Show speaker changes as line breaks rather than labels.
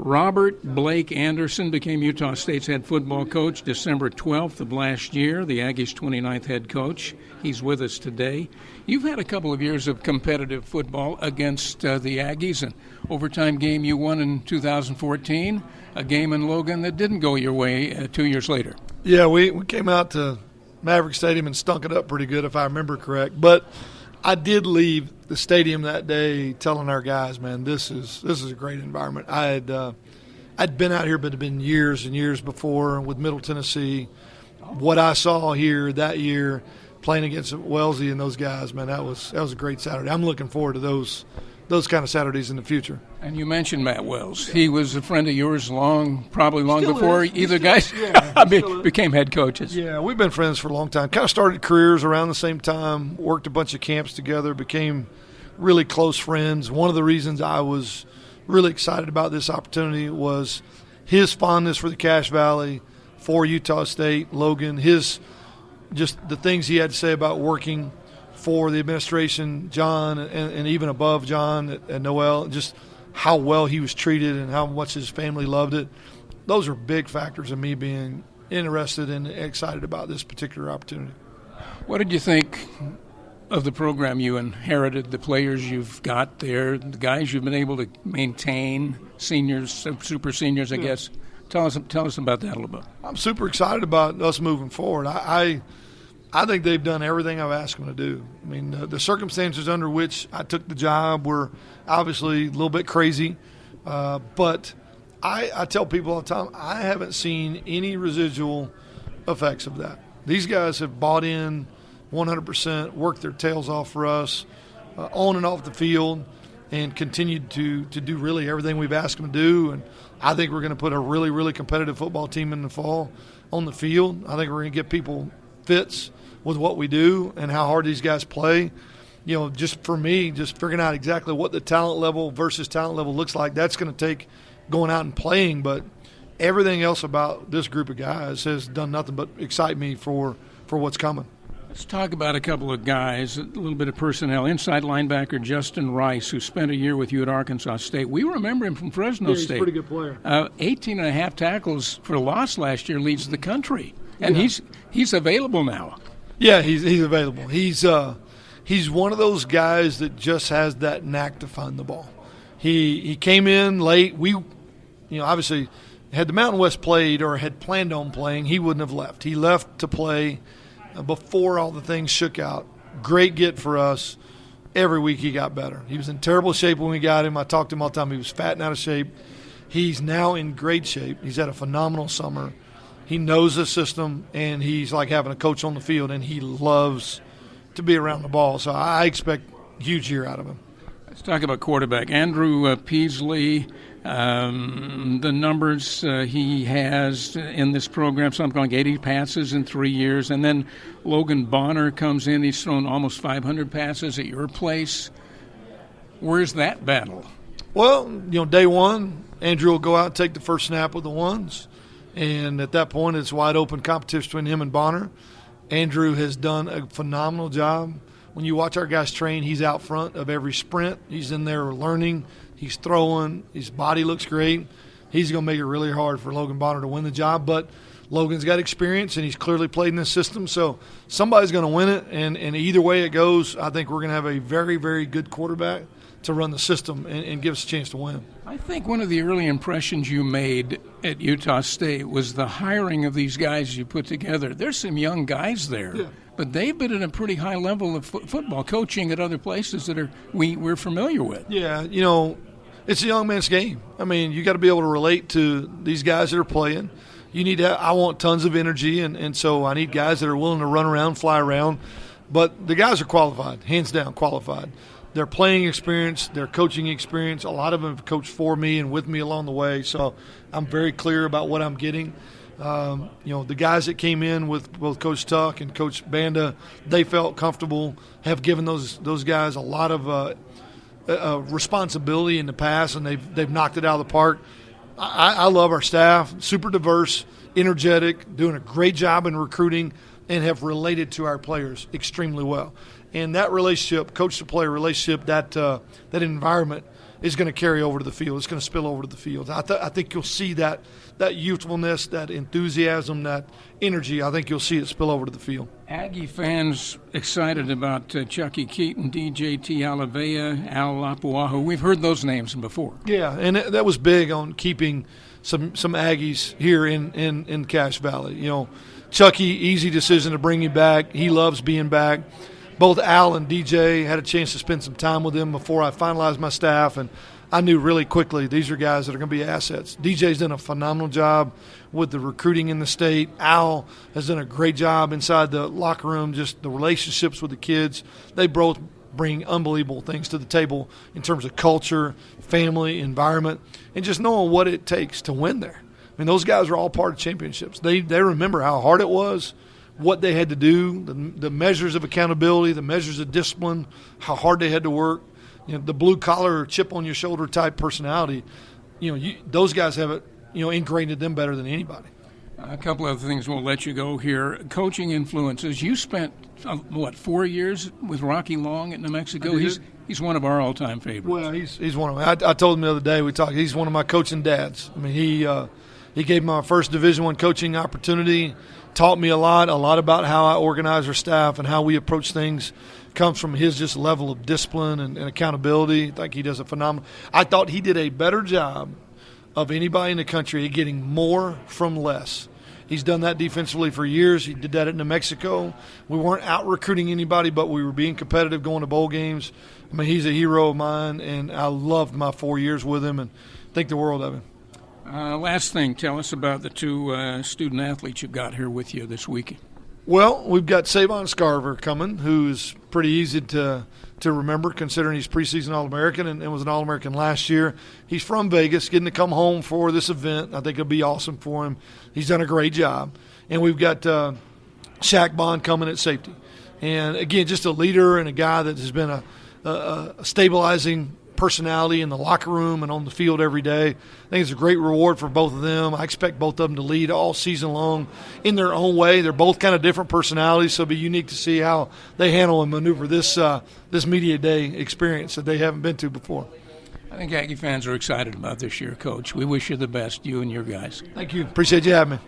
Robert Blake Anderson became Utah State's head football coach December 12th of last year, the Aggies' 29th head coach. He's with us today. You've had a couple of years of competitive football against the Aggies, an overtime game you won in 2014, a game in Logan that didn't go your way 2 years later.
Yeah, we came out to Maverick Stadium and stunk it up pretty good, if I remember correct. But I did leave the stadium that day telling our guys, man, this is a great environment. I'd been out here, but it had been years and years before with Middle Tennessee. What I saw here that year, playing against Wellesley and those guys, man, that was a great Saturday. I'm looking forward to those kind of Saturdays in the future.
And you mentioned Matt Wells. He was a friend of yours probably long
Still
before
is.
either guys became head coaches.
Yeah, we've been friends for a long time. Kind of started careers around the same time, worked a bunch of camps together, became really close friends. One of the reasons I was really excited about this opportunity was his fondness for the Cache Valley, for Utah State, Logan, just the things he had to say about working for the administration, John, and even above John and Noel, just how well he was treated and how much his family loved it. Those are big factors in me being interested and excited about this particular opportunity.
What did you think of the program you inherited, the players you've got there, the guys you've been able to maintain, seniors, super seniors, I guess? Tell us about that a little bit.
I'm super excited about us moving forward. I think they've done everything I've asked them to do. I mean, the circumstances under which I took the job were obviously a little bit crazy, but I tell people all the time, I haven't seen any residual effects of that. These guys have bought in 100%, worked their tails off for us, on and off the field, and continued to do really everything we've asked them to do. And I think we're going to put a really, really competitive football team in the fall on the field. I think we're going to get people fits with what we do and how hard these guys play. You know, just for me, just figuring out exactly what the talent level versus talent level looks like, that's going to take going out and playing. But everything else about this group of guys has done nothing but excite me for what's coming.
Let's talk about a couple of guys, a little bit of personnel. Inside linebacker Justin Rice, who spent a year with you at Arkansas State. We remember him from Fresno State.
He's a pretty good player.
18 and a half tackles for loss last year, leads the country. And he's available now.
Yeah, he's available. He's one of those guys that just has that knack to find the ball. He came in late. We, obviously, had the Mountain West played or had planned on playing, he wouldn't have left. He left to play before all the things shook out. Great get for us. Every week he got better. He was in terrible shape when we got him. I talked to him all the time. He was fat and out of shape. He's now in great shape. He's had a phenomenal summer. He knows the system, and he's like having a coach on the field, and he loves to be around the ball. So I expect a huge year out of him.
Let's talk about quarterback. Andrew Peasley, the numbers he has in this program, something like 80 passes in 3 years. And then Logan Bonner comes in. He's thrown almost 500 passes at your place. Where's that battle?
Well, day one, Andrew will go out and take the first snap with the ones. And at that point, it's wide open competition between him and Bonner. Andrew has done a phenomenal job. When you watch our guys train, he's out front of every sprint. He's in there learning. He's throwing. His body looks great. He's going to make it really hard for Logan Bonner to win the job. But Logan's got experience, and he's clearly played in this system. So somebody's going to win it. And either way it goes, I think we're going to have a very, very good quarterback to run the system and give us a chance to win.
I think one of the early impressions you made at Utah State was the hiring of these guys you put together. There's some young guys there, but they've been at a pretty high level of football coaching at other places that we're familiar with.
Yeah, it's a young man's game. I mean, you got to be able to relate to these guys that are playing. I want tons of energy, and so I need guys that are willing to run around, fly around. But the guys are qualified, hands down qualified. Their playing experience, their coaching experience, a lot of them have coached for me and with me along the way. So I'm very clear about what I'm getting. The guys that came in with both Coach Tuck and Coach Banda, they felt comfortable, have given those guys a lot of responsibility in the past, and they've knocked it out of the park. I love our staff, super diverse, energetic, doing a great job in recruiting, and have related to our players extremely well. And that relationship, coach-to-player relationship, that environment is going to carry over to the field. It's going to spill over to the field. I think you'll see that youthfulness, that enthusiasm, that energy. I think you'll see it spill over to the field.
Aggie fans excited about Chucky Keaton, DJ Tialavea, Al Lapuahu. We've heard those names before.
Yeah, and that was big on keeping some Aggies here in Cache Valley. You know, Chucky, easy decision to bring him back. He loves being back. Both Al and DJ had a chance to spend some time with him before I finalized my staff, and I knew really quickly these are guys that are going to be assets. DJ's done a phenomenal job with the recruiting in the state. Al has done a great job inside the locker room, just the relationships with the kids. They both bring unbelievable things to the table in terms of culture, family, environment, and just knowing what it takes to win there. I mean, those guys are all part of championships. They remember how hard it was, what they had to do, the measures of accountability, the measures of discipline, how hard they had to work. You know, the blue-collar, chip-on-your-shoulder type personality, those guys have it, ingrained in them better than anybody.
A couple of things we'll let you go here. Coaching influences. You spent, 4 years with Rocky Long at New Mexico? He's one of our all-time favorites.
Well, he's one of them. I told him the other day, we talked, he's one of my coaching dads. I mean, he gave me my first Division I coaching opportunity, taught me a lot about how I organize our staff and how we approach things. Comes from his just level of discipline and accountability. I think he does a phenomenal. I thought he did a better job of anybody in the country at getting more from less. He's done that defensively for years. He did that at New Mexico. We weren't out recruiting anybody, but we were being competitive, going to bowl games. I mean, he's a hero of mine, and I loved my 4 years with him and think the world of him.
Last thing, tell us about the two student athletes you've got here with you this week.
Well, we've got Savon Scarver coming, who's pretty easy to remember considering he's preseason All-American and was an All-American last year. He's from Vegas, getting to come home for this event. I think it'll be awesome for him. He's done a great job. And we've got Shaq Bond coming at safety. And, again, just a leader and a guy that has been a stabilizing personality in the locker room and on the field every day. I think it's a great reward for both of them. I expect both of them to lead all season long in their own way. They're both kind of different personalities, so it'll be unique to see how they handle and maneuver this media day experience that they haven't been to before.
I think Aggie fans are excited about this year, Coach. We wish you the best, you and your guys.
Thank you. Appreciate you having me.